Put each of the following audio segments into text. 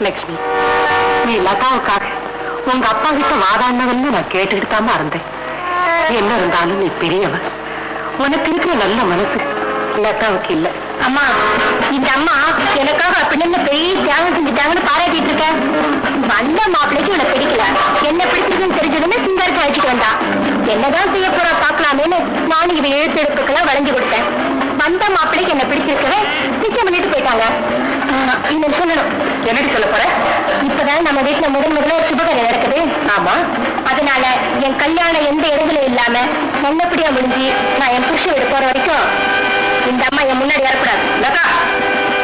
லட்சுமி, நீ லதாவுக்காக உங்க அப்பா கிட்ட வாதாடினவன்னு நான் கேட்டுக்கிட்டு தாமா இருந்தேன். என்ன இருந்தாலும் நீ பெரியவ, உனக்கு இருக்கிற நல்ல மனசு லதாவுக்கு இல்ல. அம்மா, இந்த அம்மா எனக்காக அப்படின்னு பெரிய தியாகம் செஞ்சுட்டாங்கன்னு பாராட்டிட்டு இருக்க. வந்த மாப்பிள்ளைக்கு உனக்கு பிடிக்கல, என்ன பிடிச்சிருக்குன்னு தெரிஞ்சதுன்னு சிங்கருக்கு அழைச்சிட்டு வந்தா. என்னதான் செய்ய போறா பாக்கலாமேன்னு நானும் இவ எழுத்தெடுப்புக்கெல்லாம் வளைஞ்சு கொடுத்தேன். வந்த மாப்பிள்ளைக்கு என்ன பிடிச்சிருக்கவே நிச்சயம் பண்ணிட்டு போயிட்டாங்க. இன்னும் சொல்லணும். என்னடி சொல்ல போற? இப்பதான் நம்ம வீட்டுல முதல்ல சுபகாரியம் நடக்குது. ஆமா, அதனால என் கல்யாணம் எந்த இடங்களும் இல்லாம நல்லபடியா முடிஞ்சு நான் என் புருஷன் வீடு போற வரைக்கும் இந்த அம்மா என் முன்னாடி வரக்கூடாது. லதா,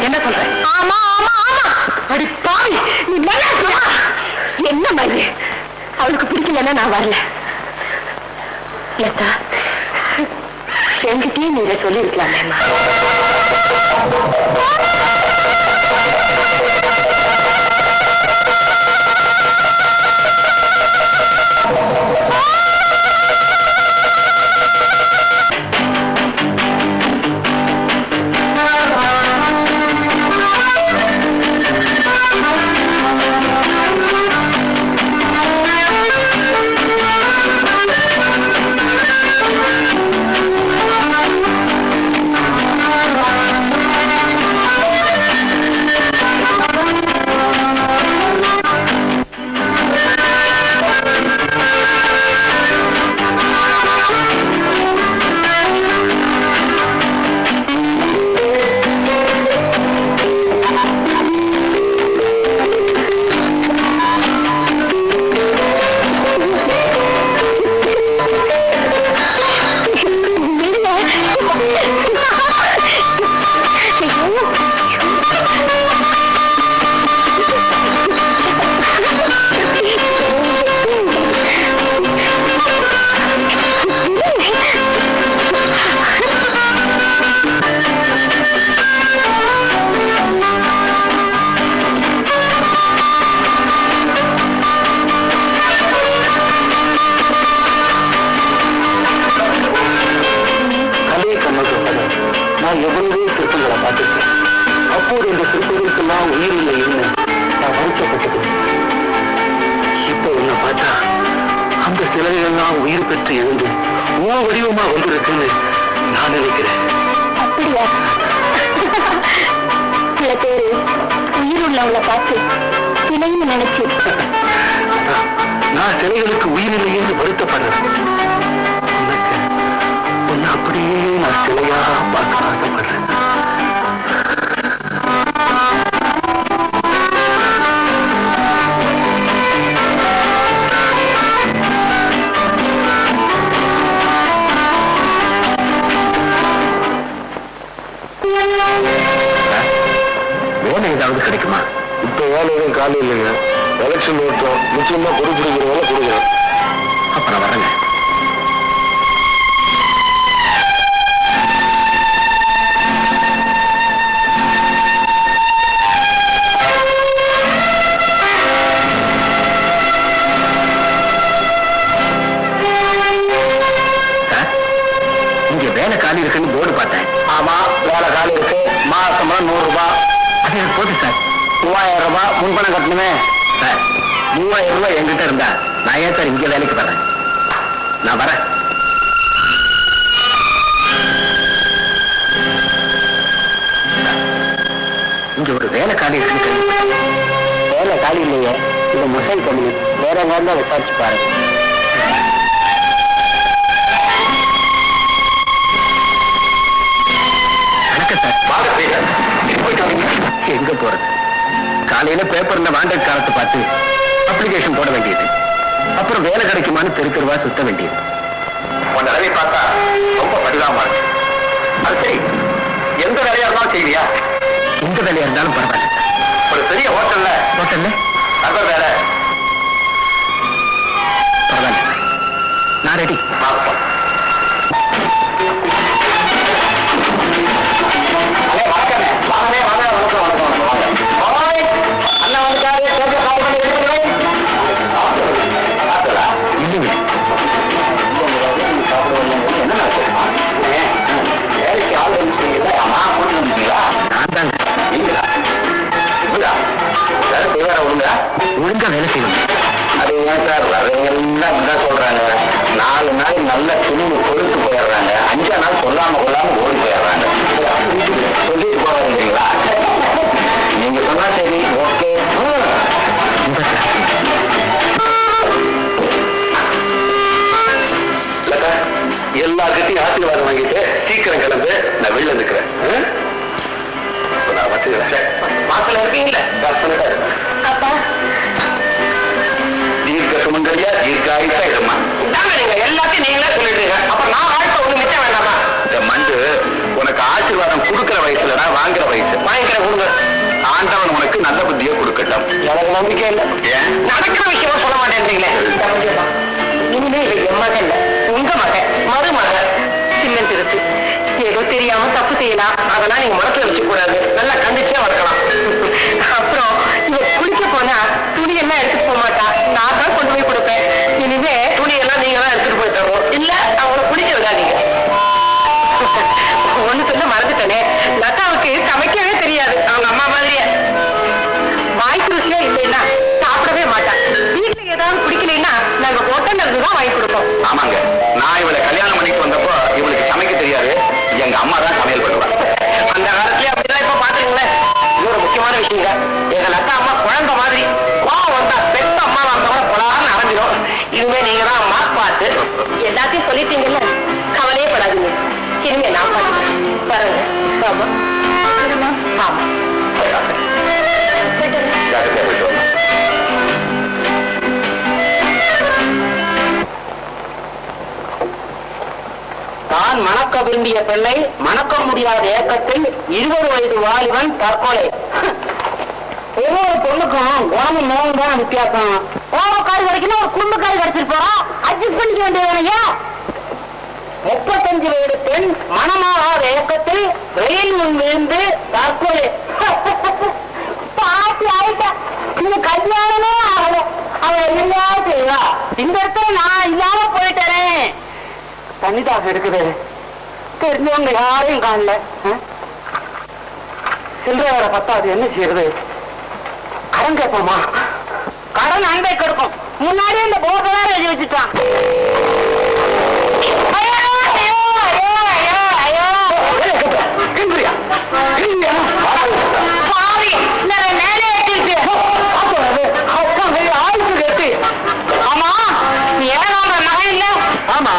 என்ன சொல்ற? ஆமா ஆமா ஆமா. அடி பாவி, நீ நல்லா சொல்ல. என்ன மாதிரி அவளுக்கு பிடிக்கலன்னா நான் வரல. லதா, என்கிட்டயே நீங்க சொல்லிருக்கலாமேம்மா. கிடைக்குமா? இப்ப வேலை எதுவும் காலி இல்லைங்க. எலெக்ஷன் ஓட்டம் நிச்சயமா கொடுக்குற வேலை கொடுக்குறோம். அப்புறம் வரேங்க. இங்க வேலை காலி இருக்குன்னு போர்டு பார்த்தேன். ஆமா, வேலை காலி இருக்கு. மாசமா 100 ரூபாய். அது எனக்கு போட்டு சார். 3000 ரூபாய் முன்பணம் கட்டணுமே சார். 3000 ரூபாய் என்கிட்ட இருந்தா நான் ஏன் சார் இங்க வேலைக்கு வரேன்? நான் வரேன். இங்க ஒரு வேலை காலி இருக்கு. வேலை காலி இல்லையே, இது முசைல் கம்பெனி. வேற எங்க விசாரிச்சு பாருங்க. எங்க போறது? காலையில பேப்பர்ல வாண்டட் காலத்தை பார்த்து அப்ளிகேஷன் போட வேண்டியது. அப்புறம் வேலை கிடைக்குமான்னு தெருவா சுத்த வேண்டியது. உன் நிலையை பார்த்தா ரொம்ப பரிதாபமா இருக்கு. அது சரி, எந்த வேலையா இருந்தாலும் செய்வியா? எந்த வேலையா இருந்தாலும் பரவாயில்ல. ஒரு பெரிய ஹோட்டல்ல சர்வர் வேலை பரவாயில்ல, நான் ரெடி. 4 நாள் நல்ல துணிவு பொறுத்து போயிடுறாங்க, 5ஆம் நாள் சொல்லாம கொள்ளாம ஓடி போயிடுறாங்க. சொல்லிட்டு போறீங்களா? நீங்க சொன்னா சரி, ஓகே. எல்லார்கிட்டையும் ஆசீர்வாதம் வாங்கிட்டு சீக்கிரம் கிளம்பு, நான் வெளில நிற்கிறேன். மாசல இருக்கீங்களா? அப்பா தீர்க்க சுமங்கலியா தீர்க்காயுசா இடமா? நீங்க எல்லாத்தையும் நீங்களே சொல்லிடுறீங்க, அப்புறம் நான் வாழ்க்கை ஒண்ணு மிச்சம் வேண்டாமா? இந்த மண்டு உனக்கு ஆசீர்வாதம் கொடுக்கிற வயசுலடா, வாங்குற வயசு. வாங்கிக்கிற கொடுங்க, ஆண்டவன் உனக்கு நல்ல புத்தியை கொடுக்கட்டும். எனக்கு நம்பிக்கை இல்லை. ஏன் நடக்கிற விஷயமா சொல்ல மாட்டேன்றீங்களே? இனிமே இது என் மகன் இல்ல, உங்க மகன், மருமகன். சின்ன திருத்து, ஏதோ தெரியாம தப்பு செய்யலாம், அதெல்லாம் நீங்க மனசுல வச்சு கூடாது, நல்லா கண்டிச்சே வளர்க்கலாம். அப்புறம் இவ குளிக்க போனா துணி எல்லாம் எடுத்துட்டு போக மாட்டா, நான் தான் கொண்டு போய் கொடுப்பேன். இனிமே துணி எல்லாம் நீங்க தான் எடுத்துட்டு போய் தருவோம், இல்ல அவங்களை குளிக்க விடாதீங்க. ஒண்ணு சொல்ல மறந்துட்டேனே, லதாவுக்கு சமைக்கவே தெரியாது, அவங்க அம்மா மாதிரியே. வாய்ப்பு ருசியா இல்லைன்னா சாப்பிடவே மாட்டான். வீட்டுல ஏதாவது பிடிக்கலைன்னா நாங்க ஹோட்டல்ல இருந்து தான் வாங்கி கொடுப்போம். ஆமாங்க, நான் இவளை கல்யாணம் பண்ணிட்டு வந்தப்போ இவளுக்கு சமைக்க தெரியாது, எங்க அம்மா தான் சமையல் பண்ணுவாங்க. அந்த காலத்துல அப்படிதான். இப்ப பாத்துருங்களேன், இன்னொரு முக்கியமான விஷயங்க, எங்க லதா அம்மா குழந்தை மாதிரி. கோவம் வந்தா பெத்த அம்மா வந்தவங்க பொலான்னு அடைஞ்சிடும். இனிமே நீங்க தான் அம்மா பார்த்து எல்லாத்தையும் சொல்லிட்டீங்கல்ல, கவலையே படாதீங்க. இனிமே நான் பாருங்க பாருங்க. ஆமா ஆமா, ஜாக்கிரதையா போயிட்டு வரணும். தான் மணக்க விரும்பிய பெண்ணை மணக்க முடியாத ஏக்கத்தில் 20 வயது வாலிபன் தற்கொலை. ஒவ்வொரு பொண்ணுக்கும் குணமும் நோவும் தான் வித்தியாசம். கோபக்காரி கிடைக்கணும், ஒரு குடும்பக்காரி கிடைச்சிட்டு போறோம், அட்ஜஸ்ட் பண்ணிக்க வேண்டியது. 35 வயது பெண் மனமாகாத ஏக்கத்தில் ரயில் முன் விழுந்து தற்கொலை. பாட்டி ஆயிட்டா, இந்த கல்யாணமே ஆகல, அவன் என்னையா செய்வா? இந்த இடத்துல நான் இல்லாம போயிட்டேனே. தண்ணிதாக இருக்குது, தெரிஞ்சவங்க யாரையும் காணல. சில்லறை பத்தாது, என்ன செய்யறது? கடன் கேட்போமா? கடன் அன்பை கொடுக்கும், முன்னாடியே இந்த போர்டை வேற எழுதி வச்சுட்டான். பாவி, மேலே ஏற்றிருக்கு. ஆமா, நீ 7ஆம் மகன் இல்ல? ஆமா,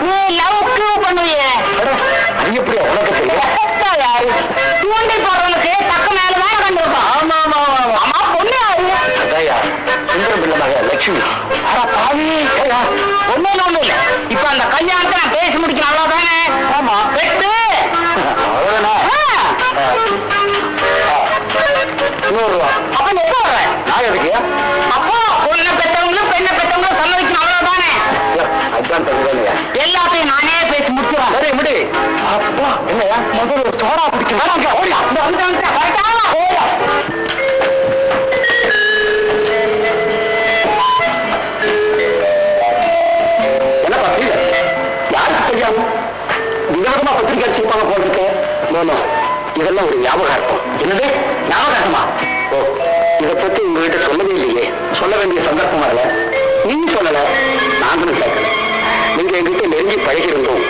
நீ லவ் பண்ணுவியே, அது எப்படி உனக்கு தெரியும்? யாரு தூண்டி போடுறவனுக்கு தக்க மேல வேலை கண்டிருப்பான். ஆமா ஆமா ஆமா. ஆமா, பொண்ணு யாரு? அதையா சுந்தரம் பிள்ளை மக லட்சுமி. பாவி, ஒண்ணு இல்ல. இப்ப அந்த கல்யாணத்தை நான் பேசி முடிக்கணும், அவ்வளவுதானே? ஆமா, வெட்டு. ₹100. அப்ப நீ எப்ப வர்ற? நான் எதுக்கு? அப்போ பொண்ணை பெற்றவங்களும் பெண்ணை பெற்றவங்களும் சொல்ல வைக்கணும், அவ்வளவுதானே? அதுதான் சொல்லுங்க. எல்லாத்தையும் நானே பேசி முடிச்சுவேன். சரி முடி. அப்பா என்னையா முதல்ல ஒரு சோடா பிடிக்கும். ஓடியா? என்ன பாத்தி? யாருக்கு தெரியாது? விதவிதமா பத்திரிக்கை அடிச்சிருப்பாங்க போல இருக்கு. இதெல்லாம் ஒரு ஞாபகார்த்தம். என்னது ஞாபகார்த்தமா? ஓ, இதை பத்தி உங்ககிட்ட சொல்லவே இல்லையே. சொல்ல வேண்டிய சந்தர்ப்பம் வரல, நீங்க சொல்லல, நாங்களும் கேட்கல. நீங்க எங்கிட்ட நெருங்கி பழகிருந்தோம்,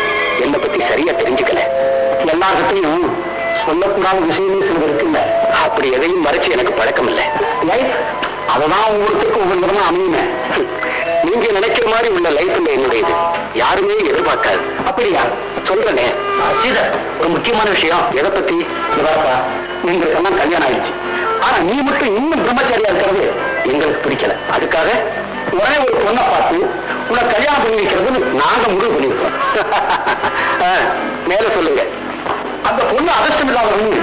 என்னை பத்தி சரியா தெரிஞ்சுக்கல. எல்லார்கிட்டையும் சொல்லக்கூடாத விஷயமும் சிலது இருக்குல்ல, அப்படி எதையும் மறைச்சு எனக்கு பழக்கம் இல்லை. அததான் ஒவ்வொருத்தருக்கும் ஒவ்வொரு விதமா அமையுமே. நீங்க நினைக்கிற மாதிரி உள்ள லைஃப் இல்ல என்னுடையது, யாருமே எதிர்பார்க்காது. அப்படியா? சொல்றேனே சீதர், ஒரு முக்கியமான விஷயம். எதை பத்தி? வரப்பா, எங்களுக்கெல்லாம் கல்யாணம் ஆயிடுச்சு, ஆனா நீ மட்டும் இன்னும் பிரம்மச்சாரியா இருக்கிறது எங்களுக்கு பிடிக்கல. அதுக்காக ஒரே ஒரு பொண்ணை பார்த்து உன்னை கல்யாணம் பண்ணி வைக்கிறது நாங்க முடிவு பண்ணிருக்கோம். மேல சொல்லுங்க. அந்த பொண்ணு அதிர்ஷ்டம் இல்லாதவங்க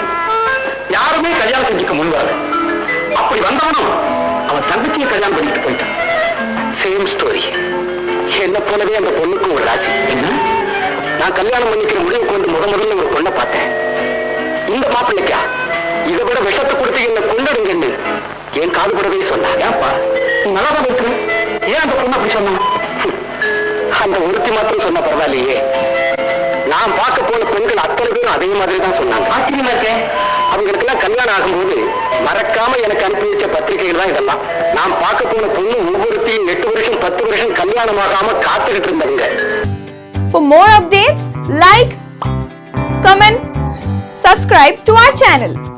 யாருமே கல்யாணம் செஞ்சுக்க முன்வரல. அப்படி வந்தவனும் அவன் தங்கச்சியை கல்யாணம் பண்ணிட்டு போயிட்டான். Same story. என்ன போலவே அந்த பொண்ணுக்கும் ஒரு ராசி. என்ன, நான் கல்யாணம் பண்ணிக்கிற முடிவு கொண்டு முதல்ல ஒரு பொண்ணை பார்த்தேன். இந்த மாப்பிள்ளைக்கா இதை விட விஷத்தை கொடுத்து என்ன கொண்டுடுங்கன்னு என் காதுபடவே சொன்னா. ஏன்பா நல்லாதான் இருக்கு, ஏன் அந்த பொண்ணு அப்படி சொன்னான்? அந்த ஒருத்தி மாத்திரம் சொன்ன பரவாயில்லையே, நான் பார்க்க போன பெண்கள் அத்தனை பேரும் அதே மாதிரி தான் சொன்னாங்க. ஆச்சரியமா இருக்கேன். அவங்களுக்கு எல்லாம் கல்யாணம் ஆகும்போது மறக்காம எனக்கு அனுப்பி வச்ச பத்திரிகைகள் தான் இதெல்லாம். நான் பார்க்க போன பொண்ணு ஒவ்வொருத்தையும் 8 வருஷம் 10 வருஷம் கல்யாணம் ஆகாம காத்துக்கிட்டு இருந்தாங்க. For more updates, like, comment, subscribe to our channel.